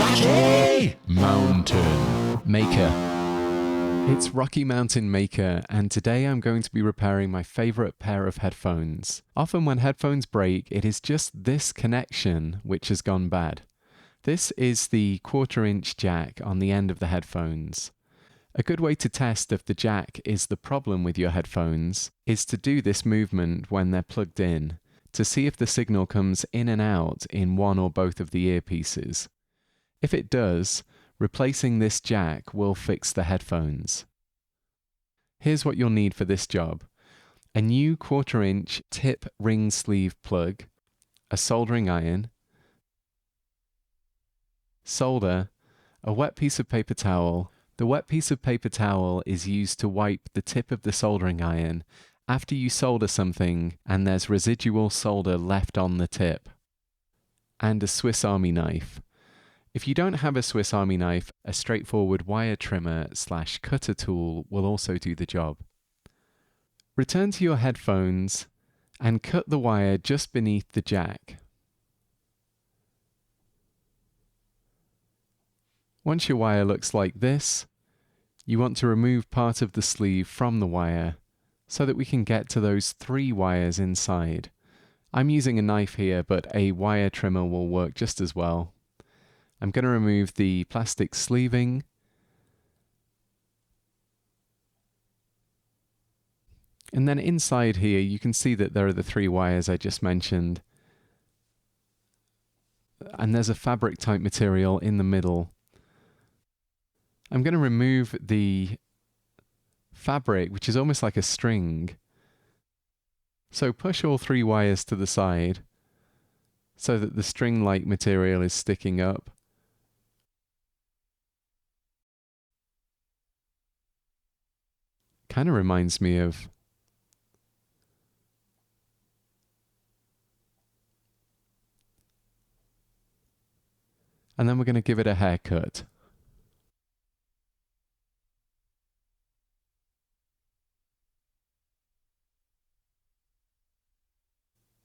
Rocky Mountain Maker. It's Rocky Mountain Maker, and today I'm going to be repairing my favorite pair of headphones. Often when headphones break, it is just this connection which has gone bad. This is the 1/4-inch jack on the end of the headphones. A good way to test if the jack is the problem with your headphones is to do this movement when they're plugged in, to see if the signal comes in and out in one or both of the earpieces. If it does, replacing this jack will fix the headphones. Here's what you'll need for this job: a new 1/4-inch tip ring sleeve plug, a soldering iron, solder, a wet piece of paper towel. The wet piece of paper towel is used to wipe the tip of the soldering iron after you solder something and there's residual solder left on the tip. And a Swiss Army knife. If you don't have a Swiss Army knife, a straightforward wire trimmer/cutter tool will also do the job. Return to your headphones and cut the wire just beneath the jack. Once your wire looks like this, you want to remove part of the sleeve from the wire so that we can get to those 3 wires inside. I'm using a knife here, but a wire trimmer will work just as well. I'm going to remove the plastic sleeving. And then inside here, you can see that there are the 3 wires I just mentioned. And there's a fabric type material in the middle. I'm going to remove the fabric, which is almost like a string. So push all 3 wires to the side so that the string-like material is sticking up. Kind of reminds me of and then we're going to give it a haircut.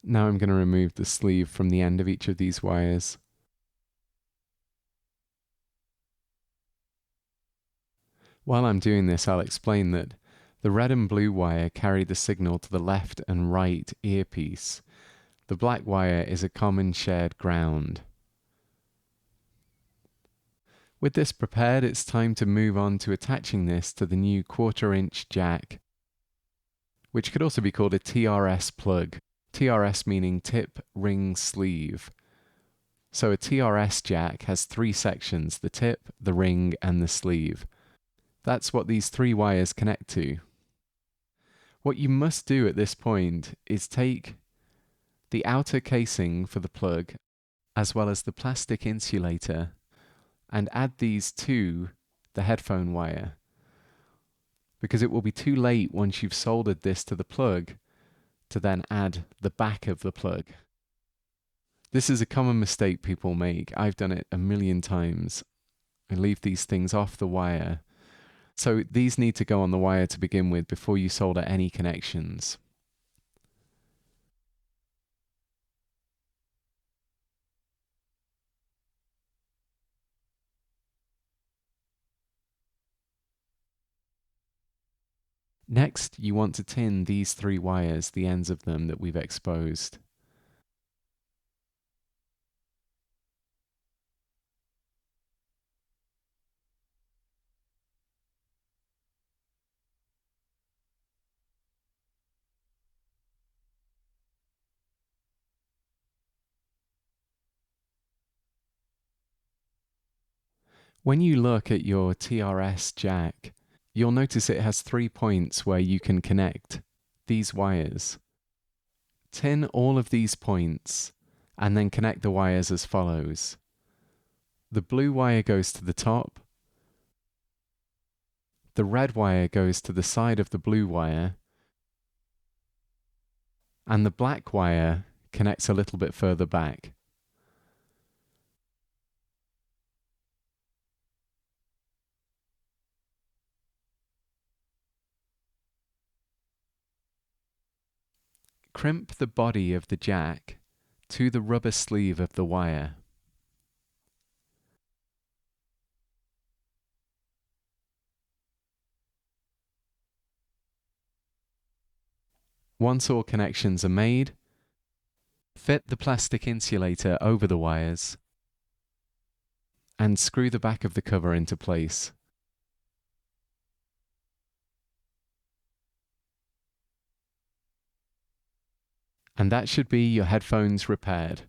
Now I'm going to remove the sleeve from the end of each of these wires. While I'm doing this, I'll explain that the red and blue wire carry the signal to the left and right earpiece. The black wire is a common shared ground. With this prepared, it's time to move on to attaching this to the new 1/4-inch jack, which could also be called a TRS plug. TRS meaning tip ring sleeve. So a TRS jack has 3 sections: the tip, the ring, and the sleeve. That's what these 3 wires connect to. What you must do at this point is take the outer casing for the plug, as well as the plastic insulator, and add these to the headphone wire, because it will be too late once you've soldered this to the plug to then add the back of the plug. This is a common mistake people make. I've done it a million times. I leave these things off the wire. So these need to go on the wire to begin with before you solder any connections. Next, you want to tin these 3 wires, the ends of them that we've exposed. When you look at your TRS jack, you'll notice it has 3 points where you can connect these wires. Tin all of these points and then connect the wires as follows. The blue wire goes to the top, the red wire goes to the side of the blue wire, and the black wire connects a little bit further back. Crimp the body of the jack to the rubber sleeve of the wire. Once all connections are made, fit the plastic insulator over the wires and screw the back of the cover into place. And that should be your headphones repaired.